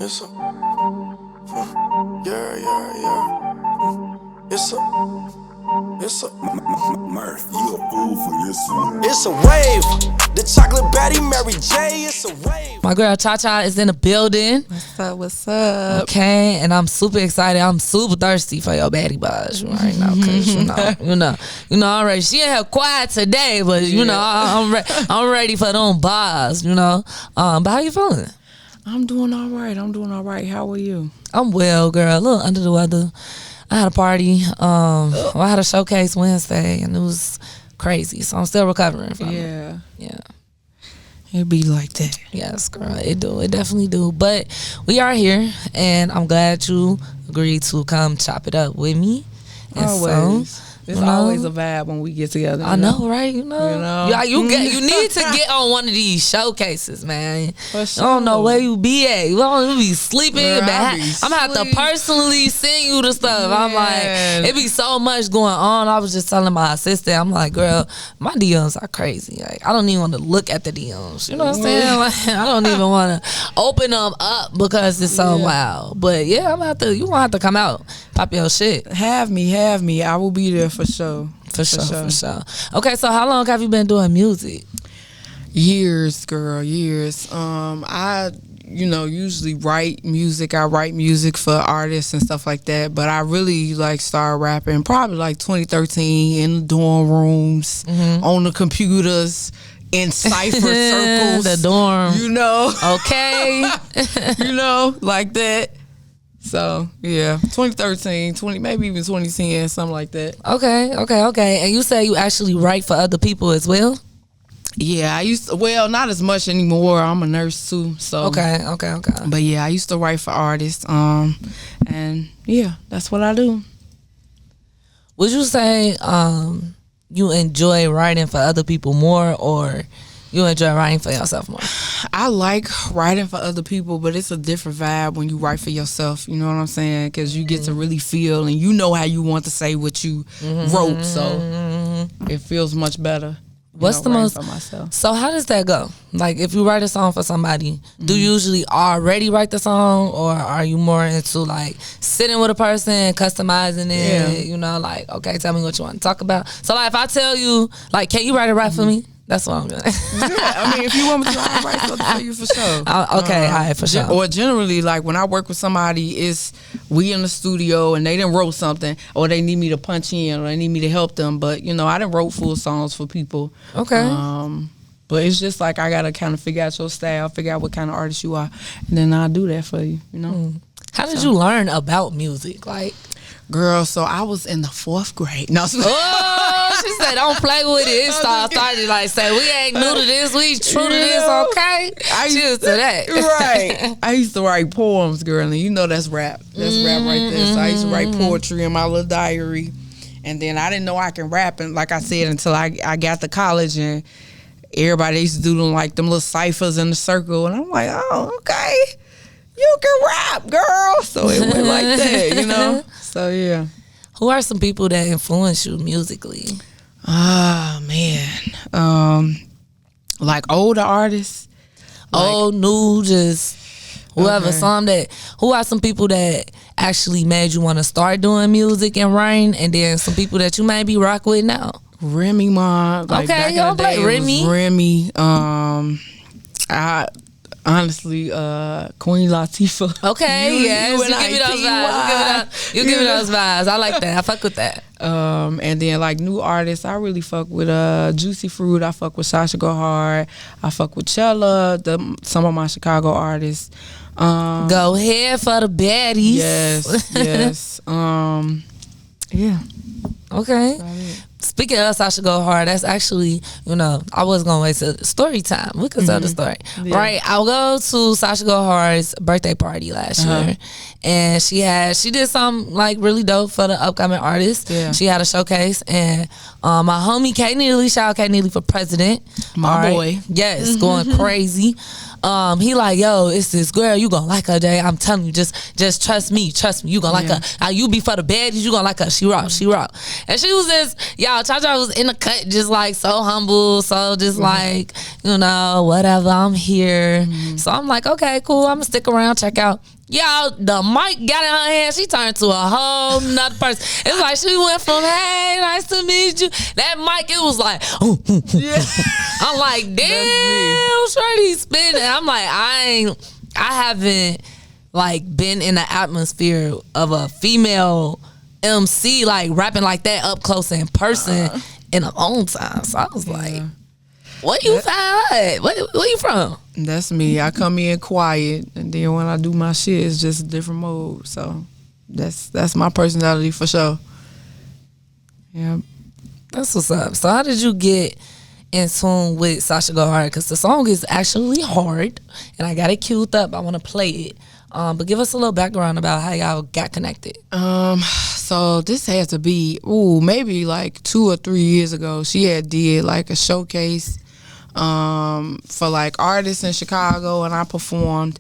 It's a, It's a Murph, you a fool for this one. It's a wave. The chocolate baddie Mary Jhay. It's a wave. My girl Cha-Cha is in the building. What's up? What's up? Okay, and I'm super excited. I'm super thirsty for your baddie buzz right now, cause you know already. She ain't have quiet today, but you know I'm ready for them bars. But how you feeling? I'm doing all right. How are you? I'm well, girl. A little under the weather. I had a party. I had a showcase Wednesday, and it was crazy. So I'm still recovering from it. Yeah. It be like that. Yes, girl. It do. It definitely do. But we are here, and I'm glad you agreed to come chop it up with me. And always. It's always a vibe when we get together. I know, right? You need to get on one of these showcases, man. For sure. I don't know where you be at. You don't be sleeping. Girl, I'm gonna have to personally send you the stuff. Man. I'm like, it be so much going on. I was just telling my assistant, I'm like, girl, my DMs are crazy. Like, I don't even want to look at the DMs. You know what I'm saying? Like, I don't even want to open them up because it's so wild. But yeah, you gonna have to come out, pop your shit. Have me. I will be there for sure. For sure. Okay, so how long have you been doing music? Years, girl, years. I usually write music. I write music for artists and stuff like that. But I really started rapping probably 2013 in the dorm rooms, on the computers, in cypher circles. The dorm. Okay. Like that. So, yeah, 2013, maybe even 2010, something like that. Okay. And you say you actually write for other people as well? Yeah, I used to, not as much anymore. I'm a nurse too, so. Okay. But yeah, I used to write for artists, and yeah, that's what I do. Would you say you enjoy writing for other people more, or you enjoy writing for yourself more? I like writing for other people, but it's a different vibe when you write for yourself. You know what I'm saying? Because you get to really feel, and you know how you want to say what you wrote, so it feels much better. What's the most? For myself. So how does that go? Like, if you write a song for somebody, do you usually already write the song, or are you more into sitting with a person, customizing it? Yeah. Okay, tell me what you want to talk about. So if I tell you, can you write a rap for me? That's what I'm doing. Yeah, if you want me to, I'll write something for you for sure. Okay, all right, for sure. Or generally, when I work with somebody, we in the studio and they done wrote something, or they need me to punch in, or they need me to help them. But I done wrote full songs for people. Okay. But it's just I gotta kind of figure out your style, figure out what kind of artist you are, and then I'll do that for you. How did you learn about music? Girl, so I was in the 4th grade. No. She said, don't play with it. It started say, we ain't new to this, we true to this, okay? Cheers to that. Right. I used to write poems, girl, and that's rap. That's rap right there. So I used to write poetry in my little diary. And then I didn't know I can rap, and like I said, until I got to college, and everybody used to do them them little ciphers in the circle, and I'm like, oh, okay. You can rap, girl. So it went like that, So, yeah. Who are some people that influence you musically? Oh, man. Older artists. Old, new, just whoever. Okay. Who are some people that actually made you want to start doing music and writing, and then some people that you might be rock with now? Remy Ma. Okay, y'all like Remy. Remy. Honestly, Queen Latifah. Okay, yes. You give me those vibes. You give me those vibes. I like that. I fuck with that. And then new artists, I really fuck with Juicy Fruit. I fuck with Sasha GoHard. I fuck with Chella. Some of my Chicago artists. Go ahead for the baddies. Yes. Yeah. Okay. Speaking of Sasha GoHard, that's actually, I was going to wait till story time. We could tell the story. Yeah. Right. I'll go to Sasha GoHard's birthday party last year. And she did something really dope for the upcoming artists. Yeah. She had a showcase, and my homie K Neely, shout out K Neely for president. My boy. Yes, going crazy. He like, yo, it's this girl, you gonna like her, Jay. I'm telling you, just trust me, you gonna like her. You be for the baddies, you gonna like her. She raw. And she was just, y'all, Cha-Cha was in the cut, just like so humble, so just like, you know, whatever, I'm here. So I'm like, okay, cool, I'm gonna stick around, check out. Y'all, the mic got in her hand. She turned to a whole nother person. It's like she went from, hey, nice to meet you. That mic, it was like, I'm like, damn, shorty spinning. I'm like, I haven't like been in the atmosphere of a female MC like rapping like that up close in person in a long time. So I was like, what you found? Where you from? That's me. I come in quiet, and then when I do my shit, it's just a different mode. So that's my personality for sure. Yeah, that's what's up. So how did you get in tune with Sasha GoHard? Because the song is actually hard, and I got it queued up. I want to play it. But give us a little background about how y'all got connected. So this had to be maybe like 2 or 3 years ago. She had did like a showcase for like artists in Chicago, and I performed.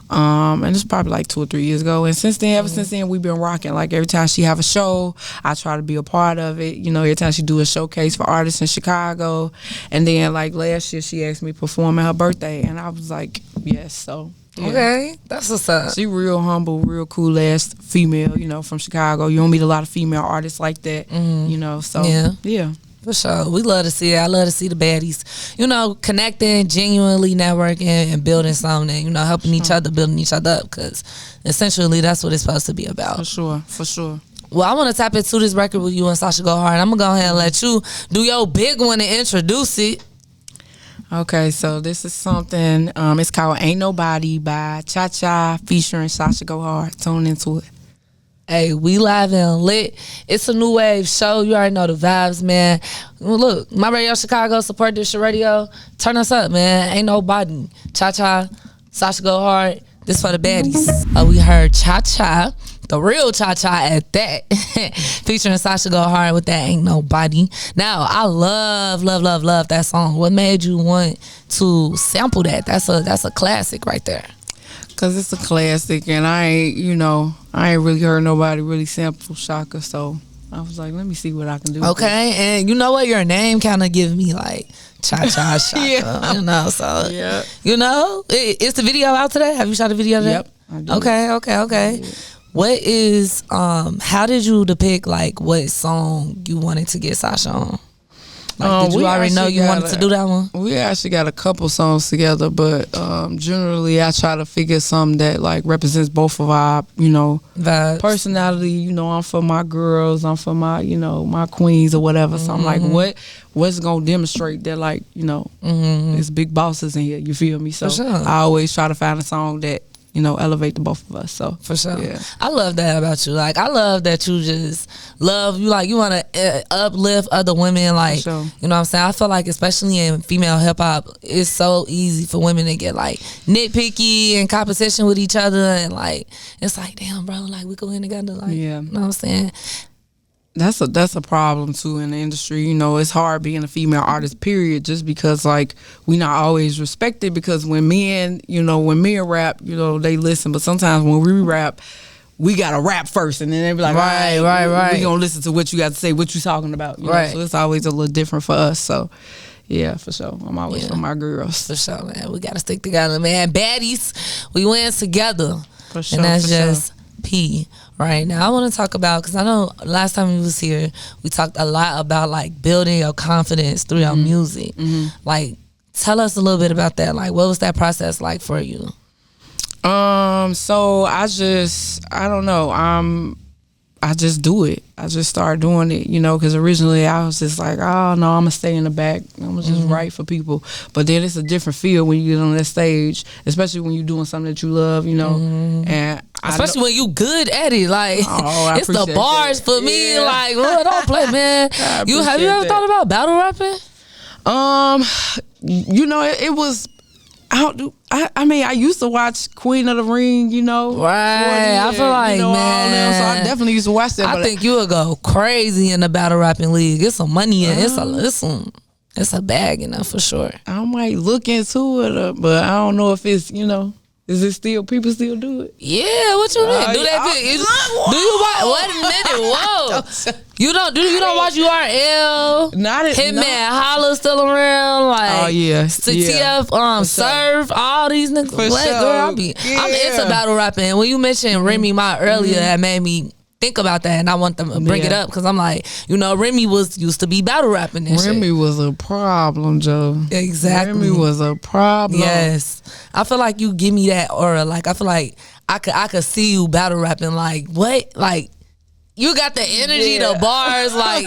And it's probably like 2 or 3 years ago. And since then, ever since then, we've been rocking. Like every time she have a show, I try to be a part of it. You know, every time she do a showcase for artists in Chicago. And then like last year, she asked me to perform at her birthday, and I was like, yes. So yeah. Okay, that's what's up. She real humble, real cool ass female, you know, from Chicago. You don't meet a lot of female artists like that, you know, so yeah. For sure. We love to see it. I love to see the baddies, you know, connecting, genuinely networking and building something, you know, helping each other, building each other up, because essentially that's what it's supposed to be about. For sure. Well, I want to tap into this record with you and Sasha GoHard. I'm going to go ahead and let you do your big one and introduce it. Okay, so this is something, it's called Ain't Nobody by Cha-Cha featuring Sasha GoHard. Tune into it. Hey, we live and lit. It's a new wave show. You already know the vibes, man. Well, look, My Radio Chicago, support this shit radio. Turn us up, man. Ain't nobody. Cha-Cha, Sasha GoHard. This for the baddies. We heard Cha-Cha, the real Cha-Cha at that, featuring Sasha GoHard with that Ain't Nobody. Now, I love that song. What made you want to sample that? That's a classic right there. Cause it's a classic, and I ain't really heard nobody really sample Shaka, so I was like, let me see what I can do. Okay, and you know what? Your name kind of give me like Cha-Cha Shaka, you know. So you know, is the video out today? Have you shot a video today? Yep. I did. Okay. What is how did you depict like what song you wanted to get Sasha on? Like, did you already know you wanted to do that one? We actually got a couple songs together, but generally I try to figure something that like represents both of our, you know, vibes, personality. You know, I'm for my girls, I'm for my, you know, my queens or whatever. So I'm like, what's gonna demonstrate that, like, you know, there's big bosses in here. You feel me? So sure. I always try to find a song that, you know, elevate the both of us. So for sure, yeah. I love that about you. Like, I love that you just love you. Like, you want to uplift other women. Like, sure. You know what I'm saying? I feel like, especially in female hip hop, it's so easy for women to get like nitpicky and competition with each other, and like it's like, damn, bro, like we go in together. Like, yeah, you know what I'm saying? That's a problem too in the industry. You know, it's hard being a female artist, period, just because like we not always respected, because when men rap, you know, they listen, but sometimes when we rap, we gotta rap first, and then they be like, right, we gonna listen to what you got to say, what you talking about, you know? So it's always a little different for us. So yeah, for sure, I'm always for my girls. For sure, man. We gotta stick together, man. Baddies, we win together. For sure, and that's just P. Right now, I want to talk about, because I know last time you was here, we talked a lot about like building your confidence through your music. Like, tell us a little bit about that. Like, what was that process like for you? So I don't know. I just do it. I just start doing it, you know, because originally I was just like, oh no, I'm gonna stay in the back. I'm gonna just write for people. But then it's a different feel when you get on that stage, especially when you're doing something that you love, you know. And especially when you good at it, like it's the bars for me. Yeah. Like, well, don't play, man. Have you ever thought about battle rapping? You know, it was. I mean, I used to watch Queen of the Ring, you know. Right. I feel like, you know, man. all them, so I definitely used to watch that. I think you would go crazy in the battle rapping league. It's some money in it. It's some. It's a bag, for sure. I might look into it, but I don't know if it's, is it still, people still do it? Yeah, what you mean? Do that? Do you watch? Wait a minute, whoa! You don't watch URL? Not it. Hitman Holla still around? Like, oh yeah, TF, Serve, all these niggas. For What, sure. girl? I'm into battle rapping. And when you mentioned Remy Ma earlier, that made me think about that, and I want them to bring it up because I'm like, Remy used to be battle rapping and Remy shit. was a problem, Joe. Exactly. Remy was a problem. Yes. I feel like you give me that aura. Like, I feel like I could see you battle rapping. Like, what? Like, you got the energy, the bars. Like,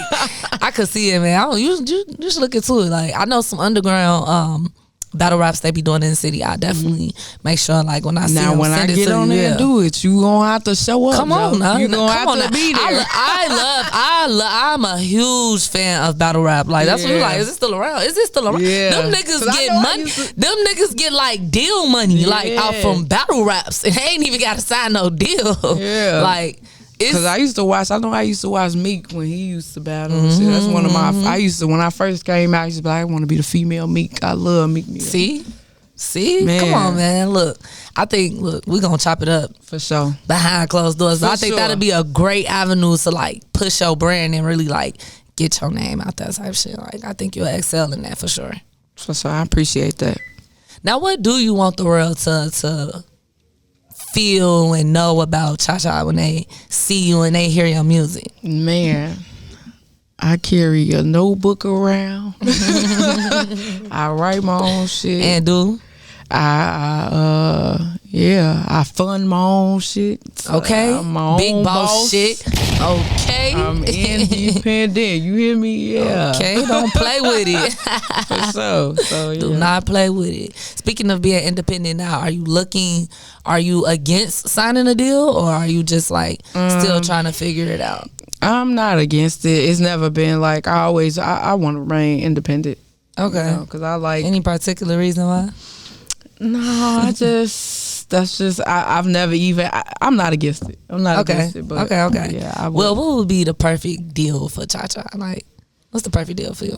I could see it, man. You should look into it. Like, I know some underground battle raps they be doing in the city. I definitely make sure, like, when I see them, when I get on there and do it, you gonna have to show up. Come on, now. You gonna have to be there. I'm a huge fan of battle rap. Like, that's what you're like. Is it still around? Is it still around? Yeah. Them niggas get money. Them niggas get like deal money, like out from battle raps, and they ain't even got to sign no deal. Yeah, like. Because I used to watch Meek when he used to battle. See, that's one of my. When I first came out, I used to be like, I want to be the female Meek. I love Meek Mill. See, man. Come on, man. Look, I think we gonna chop it up for sure behind closed doors. I think that'd be a great avenue to like push your brand and really like get your name out there type shit. Like, I think you'll excel in that for sure. For sure, I appreciate that. Now, what do you want the world to feel and know about Cha-Cha when they see you and they hear your music? Man, I carry a notebook around. I write my own shit. And do? I fund my own shit. Okay. I'm my own Big boss shit. Okay. I'm independent. You hear me? Yeah. Okay, don't play with it. For sure. So, yeah. Do not play with it. Speaking of being independent now, are you against signing a deal, or are you just like still trying to figure it out? I'm not against it. It's never been like I want to remain independent. Okay. Because I like. Any particular reason why? No, I've never even. I'm not against it. I'm not against it. But okay. Yeah. Well, what would be the perfect deal for Cha-Cha? Like, what's the perfect deal for you?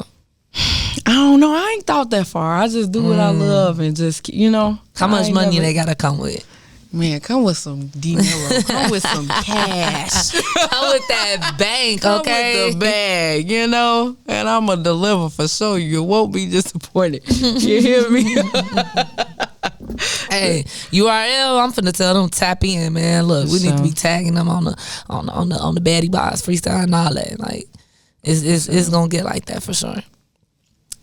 I don't know. I ain't thought that far. I just do what I love and just, How much money they gotta come with? Man, come with some dinero. Come with some cash. Come with that bank, come okay? with the bag, and I'm going to deliver for sure. You won't be disappointed. You hear me? Hey, URL, I'm finna tell them tap in, man. Look, we need to be tagging them on the baddie box freestyle and all that. Like, it's gonna get like that for sure.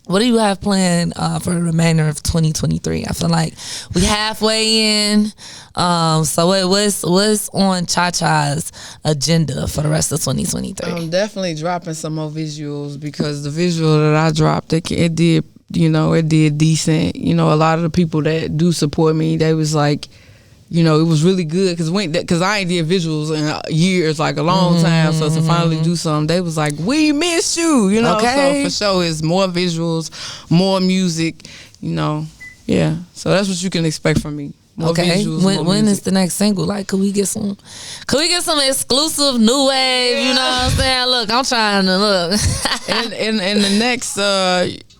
What do you have planned for the remainder of 2023? I feel like we halfway in. So what's on Cha-Cha's agenda for the rest of 2023? I'm definitely dropping some more visuals because the visual that I dropped, it did decent. A lot of the people that do support me, they was like, it was really good because I ain't did visuals in years, like a long time. So to finally do something, they was like, we miss you, Okay. So for sure, it's more visuals, more music, Yeah. So that's what you can expect from me. More visuals, when is the next single? Like, could we get some exclusive new wave? You know what I'm saying? Look, I'm trying to look. in the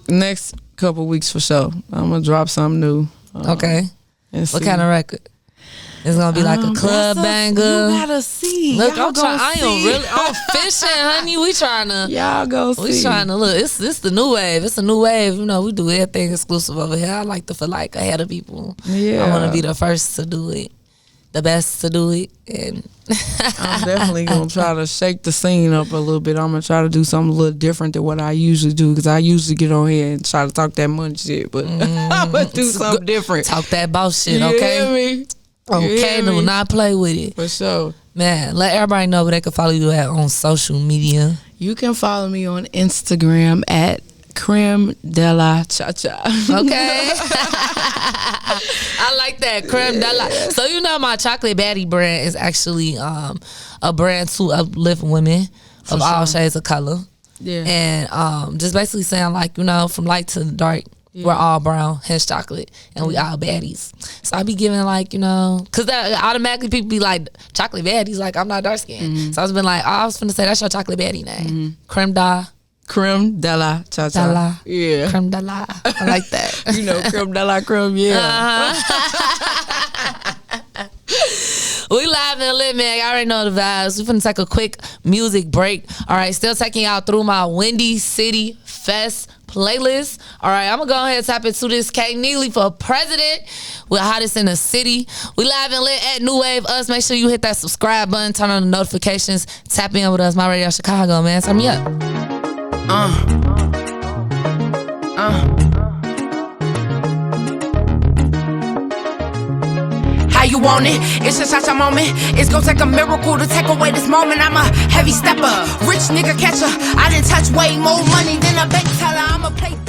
next couple weeks for sure, I'm gonna drop something new. Okay. What kind of record? It's gonna be like a club banger. You gotta see. Look, I'm fishing, honey. We trying to. Y'all go see. We trying to look. It's the new wave. It's a new wave. We do everything exclusive over here. I like to feel like ahead of people. Yeah. I want to be the first to do it, the best to do it, and I'm definitely gonna try to shake the scene up a little bit. I'm gonna try to do something a little different than what I usually do because I usually get on here and try to talk that money shit, but I'm gonna do something different. Talk that boss shit, You okay? hear me? Okay, do not play with it. For sure. Man, let everybody know where they can follow you at on social media. You can follow me on Instagram at Creme de la Cha-Cha. Okay. I like that. Creme de la. So my Chocolate Baddie brand is actually a brand to uplift women of all shades of color. Yeah. And just basically saying like, from light to dark, we're all brown, hence chocolate, and we all baddies. So I be giving like, because that automatically people be like, chocolate baddies, like I'm not dark skinned. So I was been like, I was finna say that's your chocolate baddie name. Creme de Creme de la cha-cha. Yeah. Creme de la. I like that. You know, creme de la creme, yeah. We live and lit, man. Y'all already know the vibes. We finna take a quick music break. All right, still taking y'all through my Windy City Fest playlist. All right, I'm gonna go ahead and tap into this K Neely for president. We're hottest in the city. We live and lit at New Wave Us. Make sure you hit that subscribe button, turn on the notifications, tap in with us. My Radio Chicago, man. Turn me up. How you want it? It's a Sasha moment. It's gonna take a miracle to take away this moment. I'm a heavy stepper, rich nigga catcher. I done touch way more money than a bank teller. I'm a play.